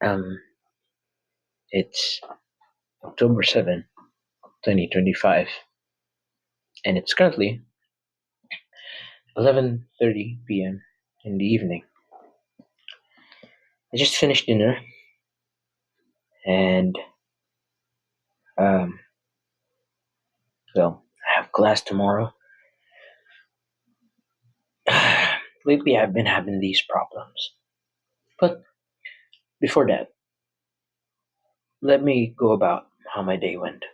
Um, it's October 7, 2025, and it's currently 11:30 p.m. in the evening. I just finished dinner, and um, well, I have class tomorrow. Lately, I've been having these problems. But before that, let me go about how my day went.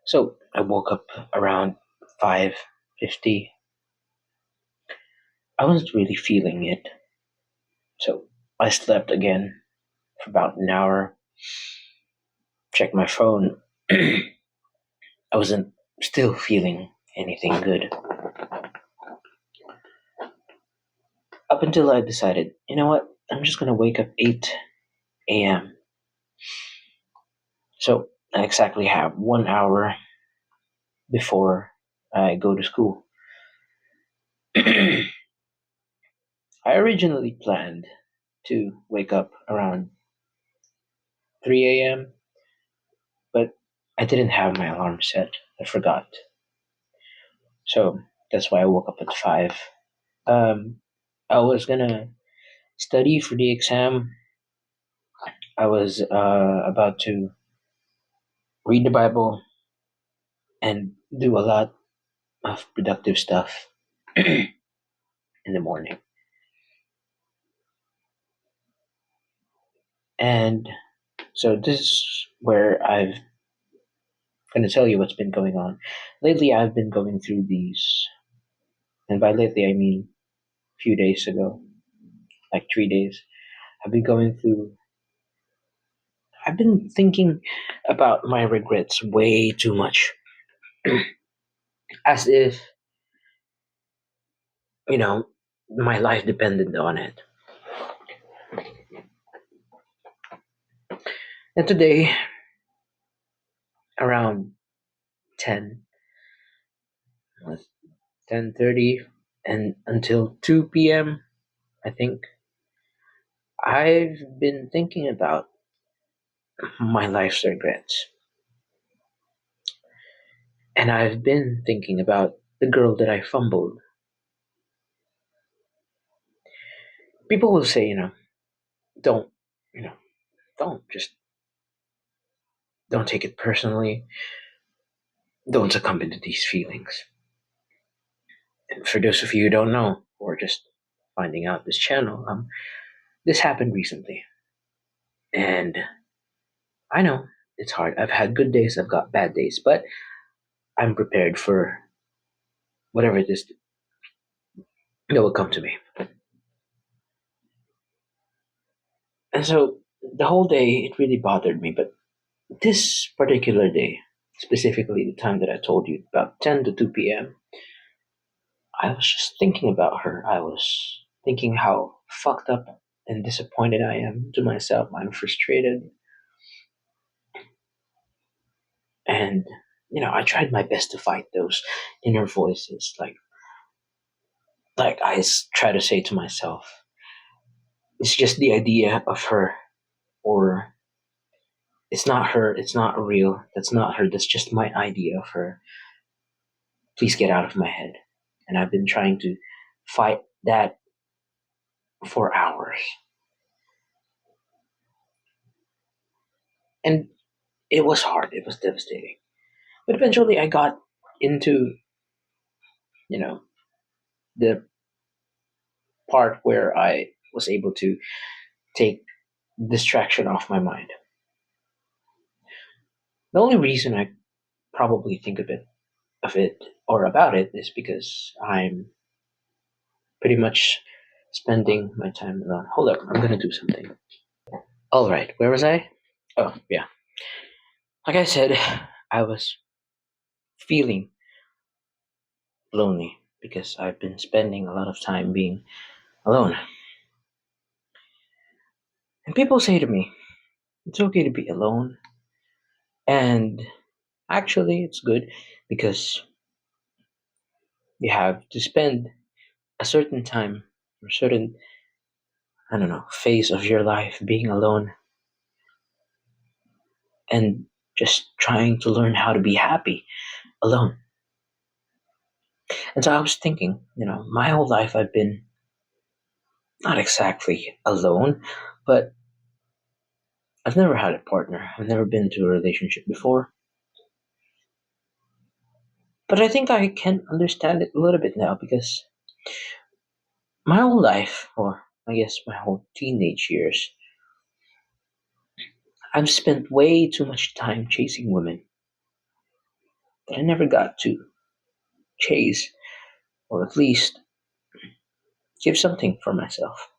So I woke up around 5:50. I wasn't really feeling it, so I slept again for about an hour. Checked my phone. I wasn't still feeling anything good up until I decided, you know what? I'm just gonna wake up 8 a.m. So I exactly have 1 hour before I go to school. I originally planned to wake up around 3 a.m., but I didn't have my alarm set. I forgot. So that's why I woke up at 5. Um, I was gonna study for the exam. I was about to read the Bible and do a lot of productive stuff in the morning. And so this is where I've going to tell you what's been going on. Lately, I've been going through these, and by lately I mean a few days ago, like 3 days. I've been going through. I've been thinking about my regrets way too much, as if you know my life depended on it. And today, around 10, 10:30, and until 2 p.m., I think I've been thinking about my life's regrets, and I've been thinking about the girl that I fumbled. People will say, don't, you know, don't just don't take it personally. Don't succumb to these feelings. And for those of you who don't know, or just finding out this channel, this happened recently, and I know it's hard. I've had good days, I've got bad days, but I'm prepared for whatever it is that will come to me. And so the whole day, it really bothered me. But this particular day, specifically the time that I told you, about 10 to 2 p.m., I was just thinking about her. I was thinking how fucked up and disappointed I am to myself. I'm frustrated. And, I tried my best to fight those inner voices. Like try to say to myself, it's just the idea of her, or it's not her, it's not real, that's not her, that's just my idea of her. Please get out of my head. And I've been trying to fight that for hours. And it was hard, it was devastating. But eventually I got into, you know, the part where I was able to take distraction off my mind. The only reason I probably think of it or about it is because I'm pretty much spending my time alone. Hold up, I'm gonna do something. All right, where was I? Oh, yeah. Like I said, I was feeling lonely because I've been spending a lot of time being alone. And people say to me, it's okay to be alone. And actually, it's good because you have to spend a certain time or certain I don't know, phase of your life being alone and just trying to learn how to be happy alone. And so I was thinking, my whole life I've been not exactly alone, but I've never had a partner. I've never been to a relationship before. But I think I can understand it a little bit now because my whole life, or I guess my whole teenage years, I've spent way too much time chasing women that I never got to chase, or at least give something for myself.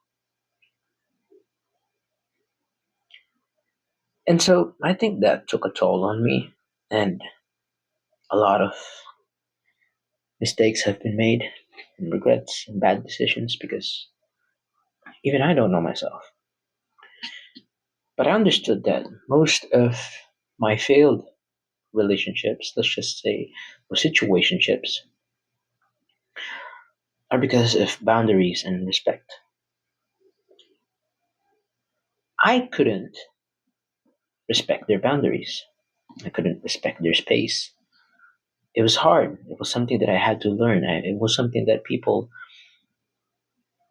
And so I think that took a toll on me, and a lot of mistakes have been made, and regrets and bad decisions because even I don't know myself. But I understood that most of my failed relationships, let's just say, or situationships, are because of boundaries and respect. I couldn't respect their boundaries. I couldn't respect their space. It was hard. It was something that I had to learn. It was something that people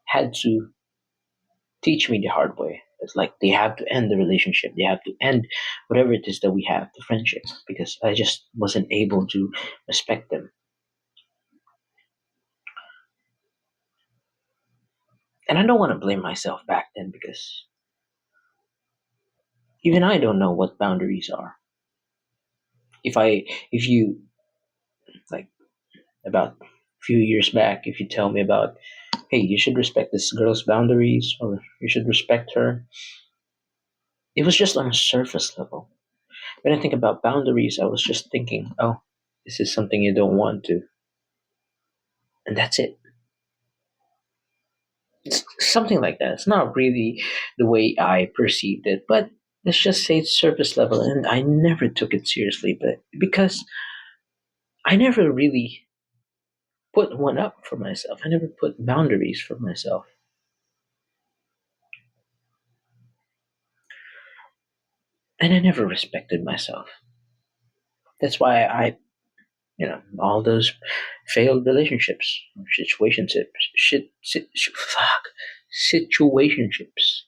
had to teach me the hard way. It's like they have to end the relationship. They have to end whatever it is that we have, the friendship, because I just wasn't able to respect them. And I don't want to blame myself back then because even I don't know what boundaries are. If you, like, about a few years back, if you tell me about, hey, you should respect this girl's boundaries or you should respect her, it was just on a surface level. When I think about boundaries, I was just thinking, oh, this is something you don't want to, and that's it. It's something like that. It's not really the way I perceived it, but let's just say it's surface level, and I never took it seriously, but because I never really put one up for myself. I never put boundaries for myself. And I never respected myself. That's why all those failed relationships, situationships, fuck, situationships.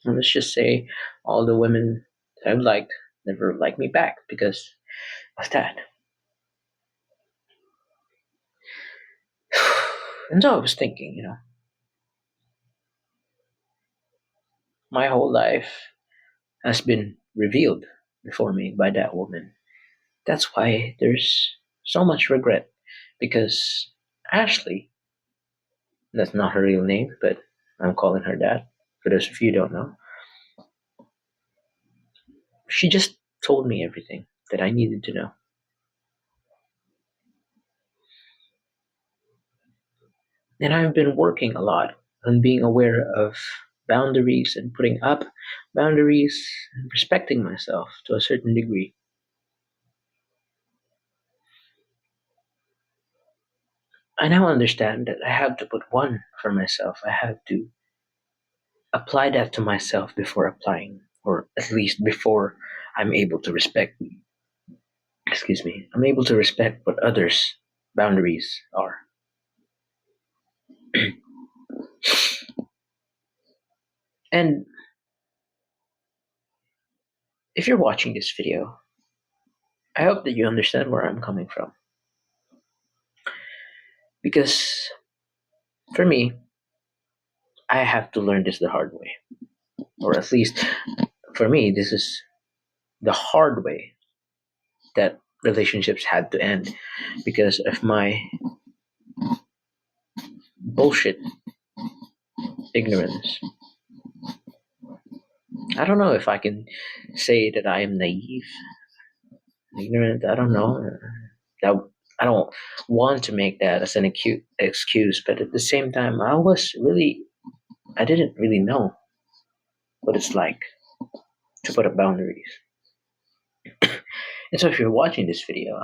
And let's just say all the women that I've liked never liked me back because of that. And so I was thinking, my whole life has been revealed before me by that woman. That's why there's so much regret because Ashley, that's not her real name, but I'm calling her that for those of you who don't know, she just told me everything that I needed to know. And I've been working a lot on being aware of boundaries and putting up boundaries and respecting myself to a certain degree. I now understand that I have to put one for myself. I have to apply that to myself before applying, or at least before I'm able to respect, excuse me, I'm able to respect what others' boundaries are. And if you're watching this video, I hope that you understand where I'm coming from. Because for me, I have to learn this the hard way. Or at least for me, this is the hard way that relationships had to end because of my bullshit ignorance. I don't know if I can say that I am naive, ignorant. I don't know. That I don't want to make that as an excuse, but at the same time, I didn't really know what it's like to put up boundaries. And so, if you're watching this video,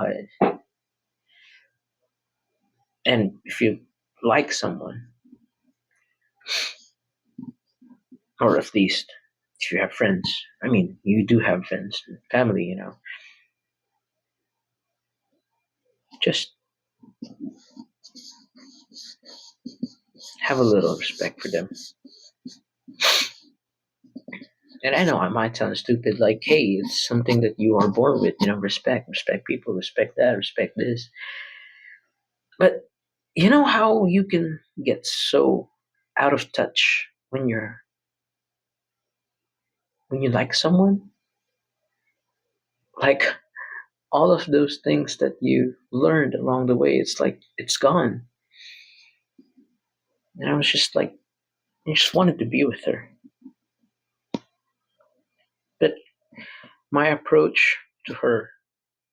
and if you like someone, or at least if you have friends. I mean, you do have friends, and family. Just have a little respect for them. And I know I might sound stupid, like, hey, it's something that you are born with. Respect people, respect that, respect this. But you know how you can get so out of touch when you like someone, like all of those things that you learned along the way, it's like it's gone. And I was just like, I just wanted to be with her. But my approach to her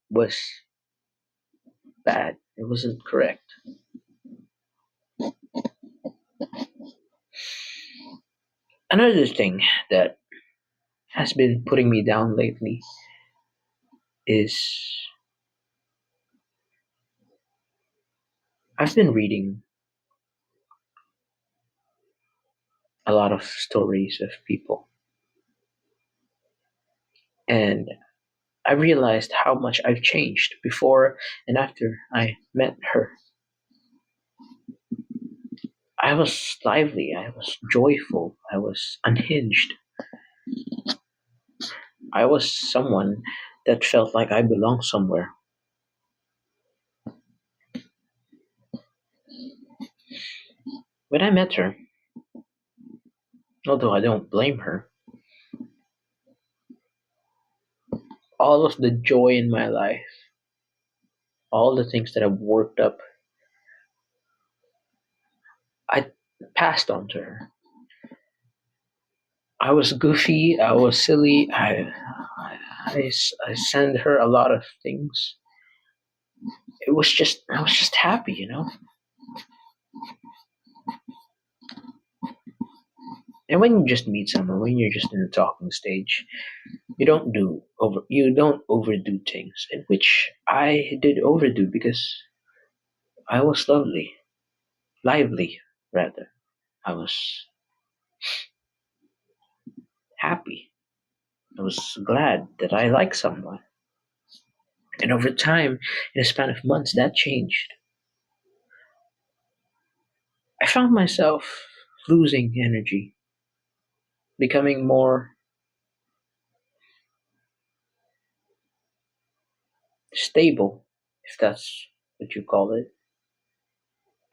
was bad. It wasn't correct. Another thing that has been putting me down lately is I've been reading a lot of stories of people, and I realized how much I've changed before and after I met her. I was lively, I was joyful, I was unhinged. I was someone that felt like I belonged somewhere. When I met her, although I don't blame her, all of the joy in my life, all the things that I've worked up, I passed on to her. I was goofy, I was silly, I sent her a lot of things. I was just happy, And when you just meet someone, when you're just in the talking stage, you don't overdo things, in which I did overdo because I was lively rather. I was happy. I was glad that I liked someone. And over time, in a span of months, that changed. I found myself losing energy, becoming more stable, if that's what you call it.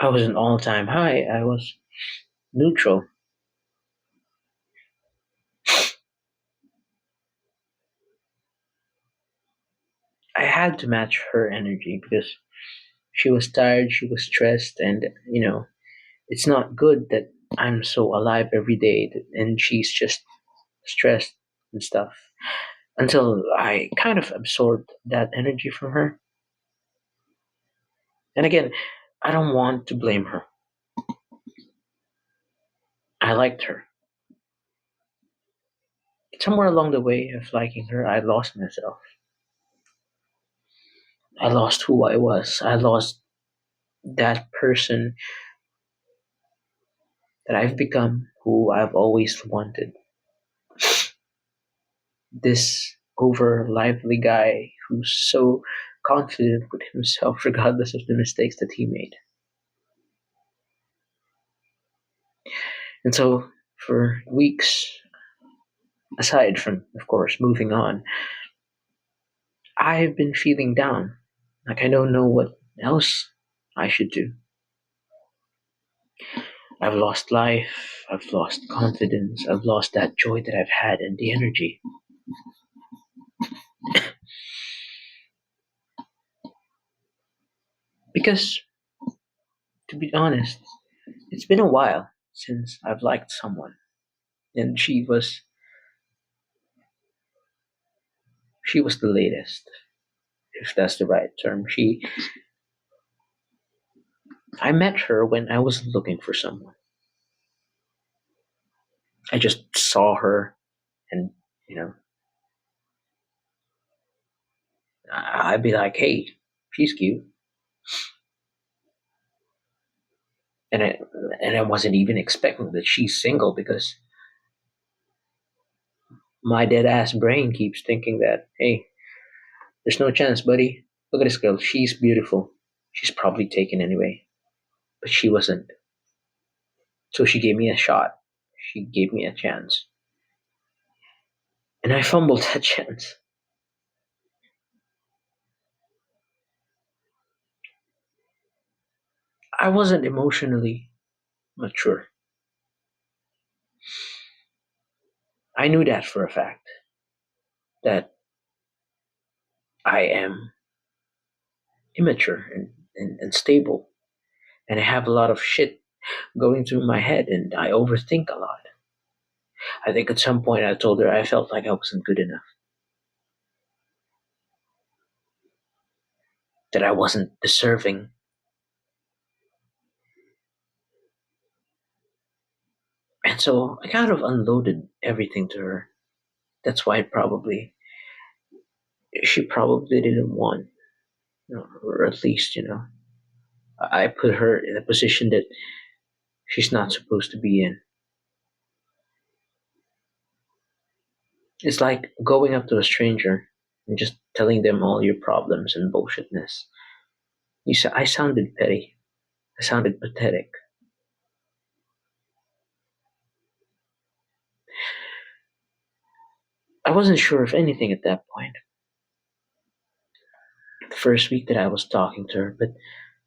I was an all time high. I was neutral. I had to match her energy because she was tired, she was stressed, and it's not good that I'm so alive every day and she's just stressed and stuff. Until I kind of absorbed that energy from her. And again, I don't want to blame her. I liked her. Somewhere along the way of liking her, I lost myself. I lost who I was. I lost that person that I've become, who I've always wanted. This over lively guy who's so confident with himself, regardless of the mistakes that he made. And so, for weeks, aside from, of course, moving on, I've been feeling down. Like I don't know what else I should do. I've lost life, I've lost confidence, I've lost that joy that I've had and the energy. Because, to be honest, it's been a while since I've liked someone. And she was the latest, if that's the right term. I met her when I was looking for someone. I just saw her and, you know, I'd be like, hey, she's cute. And I, and I wasn't even expecting that she's single because My dead ass brain keeps thinking that, hey, there's no chance, buddy. Look at this girl. She's beautiful. She's probably taken anyway. But she wasn't. So she gave me a shot. She gave me a chance. And I fumbled that chance. I wasn't emotionally mature. I knew that for a fact. That I am immature and stable. And I have a lot of shit going through my head and I overthink a lot. I think at some point I told her I felt like I wasn't good enough. That I wasn't deserving. And so I kind of unloaded everything to her. That's why probably she probably didn't want, or at least, I put her in a position that she's not supposed to be in. It's like going up to a stranger and just telling them all your problems and bullshitness. I sounded petty. I sounded pathetic. I wasn't sure of anything at that point. The first week that I was talking to her, but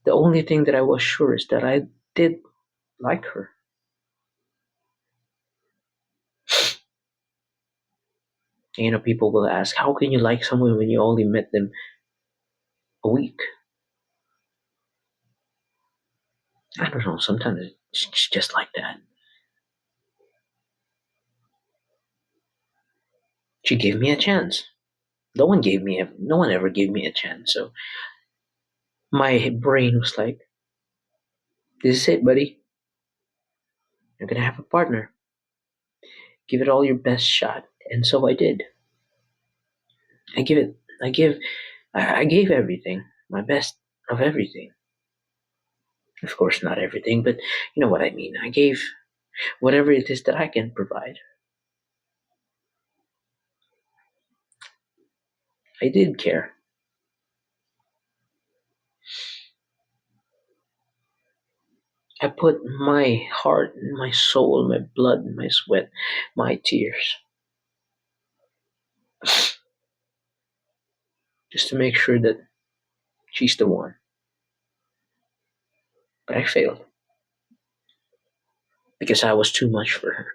the only thing that I was sure is that I did like her. People will ask, how can you like someone when you only met them a week? I don't know, sometimes it's just like that. She gave me a chance. No one ever gave me a chance. So my brain was like, this is it, buddy. You're gonna have a partner. Give it all your best shot. And so I did. I give it, I give, I gave everything, my best of everything. Of course, not everything, but you know what I mean. I gave whatever it is that I can provide. I did care. I put my heart, my soul, my blood, my sweat, my tears, just to make sure that she's the one. But I failed because I was too much for her.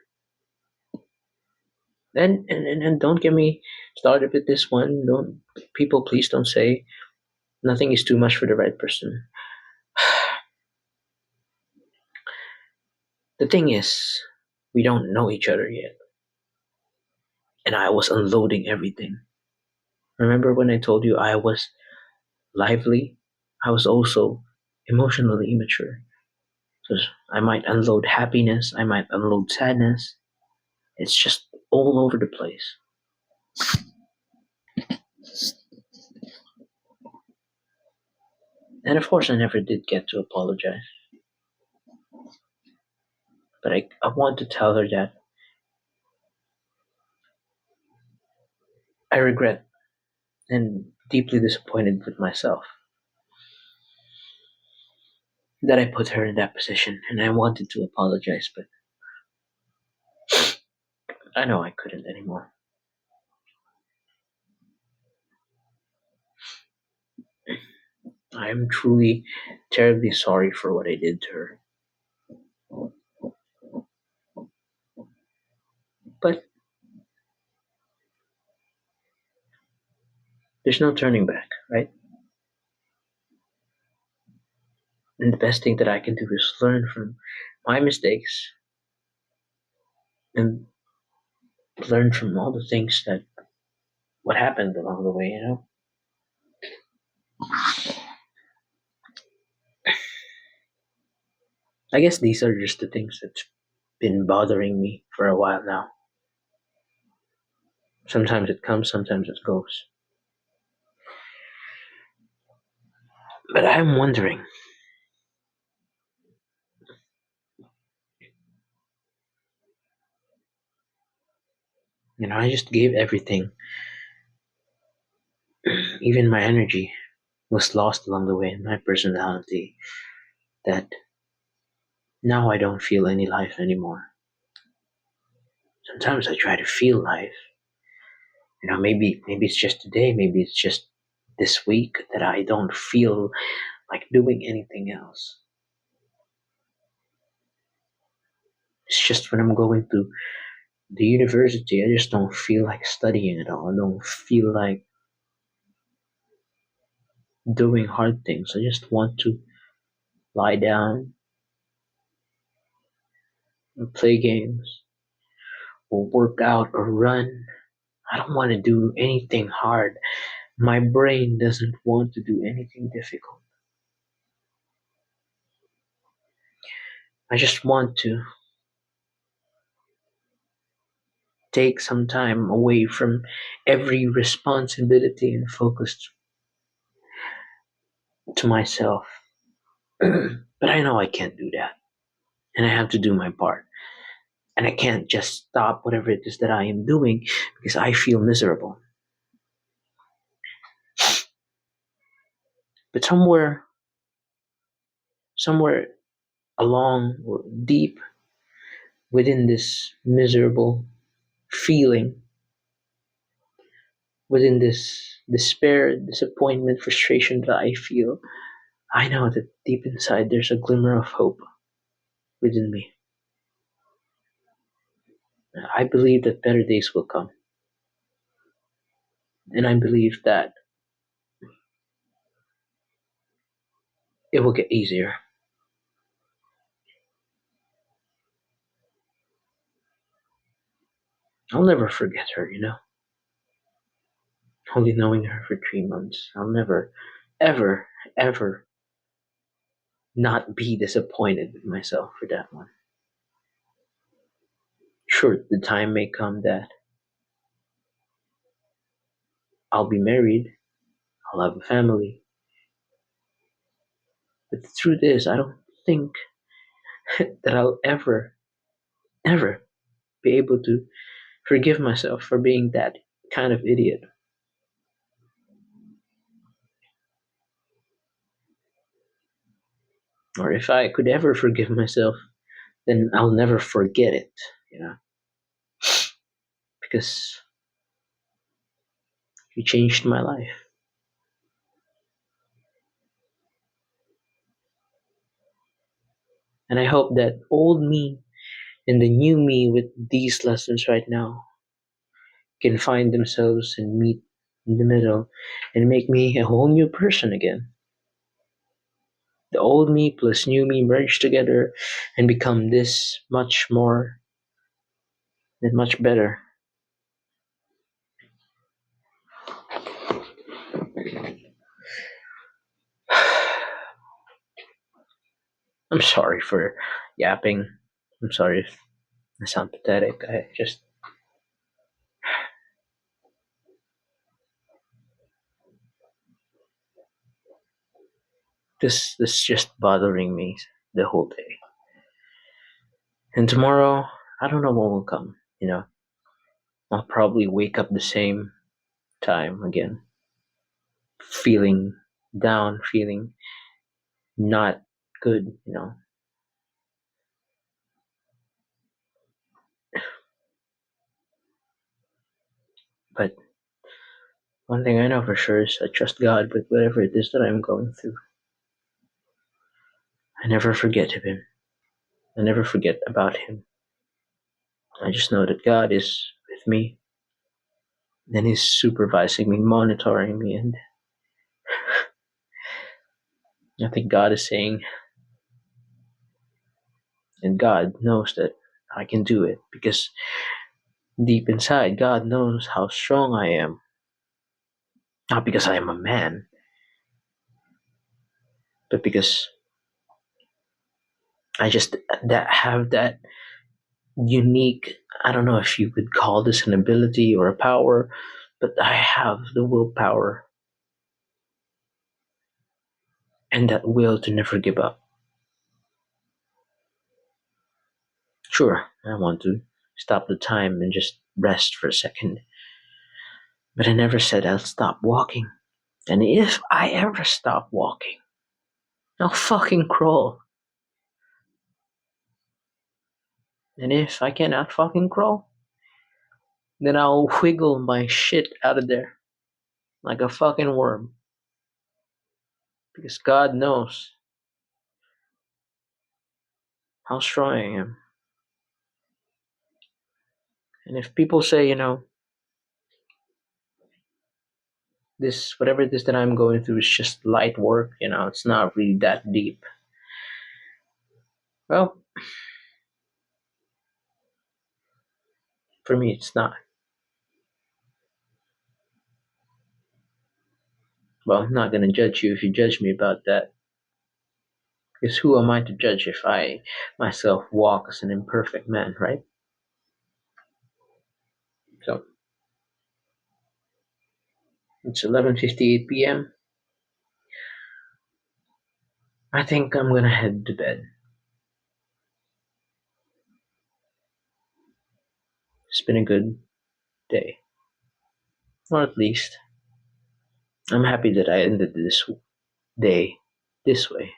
And don't get me started with this one. Don't people please don't say nothing is too much for the right person. The thing is, we don't know each other yet, and I was unloading everything. Remember when I told you I was lively? I was also emotionally immature. So I might unload happiness, I might unload sadness. It's just all over the place. And of course, I never did get to apologize. But I want to tell her that I regret and deeply disappointed with myself that I put her in that position. And I wanted to apologize, but I know I couldn't anymore. I am truly terribly sorry for what I did to her. But there's no turning back, right? And the best thing that I can do is learn from my mistakes and learn from all the things that what happened along the way. I guess these are just the things that's been bothering me for a while now. Sometimes it comes, sometimes it goes. But I'm wondering, I just gave everything. Even my energy was lost along the way, and my personality, that now I don't feel any life anymore. Sometimes I try to feel life. Maybe it's just today, maybe it's just this week that I don't feel like doing anything else. It's just when I'm going to the university, I just don't feel like studying at all. I don't feel like doing hard things. I just want to lie down and play games or work out or run. I don't want to do anything hard. My brain doesn't want to do anything difficult. I just want to take some time away from every responsibility and focus to myself. But I know I can't do that. And I have to do my part. And I can't just stop whatever it is that I am doing because I feel miserable. But somewhere along or deep within this miserable feeling, within this despair, disappointment, frustration that I feel, I know that deep inside there's a glimmer of hope within me. I believe that better days will come. And I believe that it will get easier. I'll never forget her. Only knowing her for 3 months. I'll never, ever, ever not be disappointed with myself for that one. Sure, the time may come that I'll be married, I'll have a family. But the truth is, I don't think that I'll ever be able to forgive myself for being that kind of idiot. Or if I could ever forgive myself, then I'll never forget it, you know, because you changed my life. And I hope that old me and the new me with these lessons right now can find themselves and meet in the middle and make me a whole new person again. The old me plus new me merge together and become this much more and much better. I'm sorry for yapping. I'm sorry if I sound pathetic. I just this just bothering me the whole day. And tomorrow, I don't know what will come. I'll probably wake up the same time again, feeling down, feeling not good. But one thing I know for sure is I trust God with whatever it is that I'm going through. I never forget of Him. I never forget about Him. I just know that God is with me, and He's supervising me, monitoring me, and I think God is saying, and God knows that I can do it because deep inside, God knows how strong I am. Not because I am a man, but because I just that have that unique, I don't know if you could call this an ability or a power, but I have the willpower and that will to never give up. Sure, I want to stop the time and just rest for a second. But I never said I'll stop walking. And if I ever stop walking, I'll fucking crawl. And if I cannot fucking crawl, then I'll wiggle my shit out of there like a fucking worm. Because God knows how strong I am. And if people say, this, whatever it is that I'm going through is just light work, it's not really that deep. Well, for me, it's not. Well, I'm not gonna judge you if you judge me about that. Because who am I to judge if I myself walk as an imperfect man, right? So, it's 11:58 p.m. I think I'm gonna head to bed. It's been a good day. Or at least, I'm happy that I ended this day this way.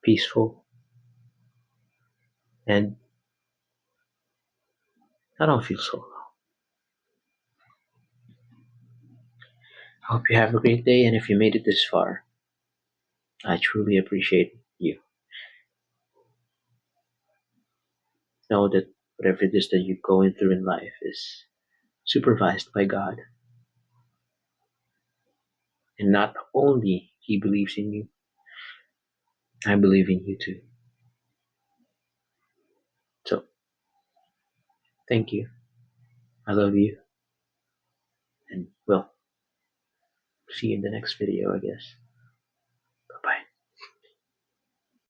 Peaceful. And I don't feel so low. I hope you have a great day, and if you made it this far, I truly appreciate you. Know that whatever it is that you're going through in life is supervised by God. And not only He believes in you, I believe in you too. So, thank you. I love you. And, well, see you in the next video, I guess.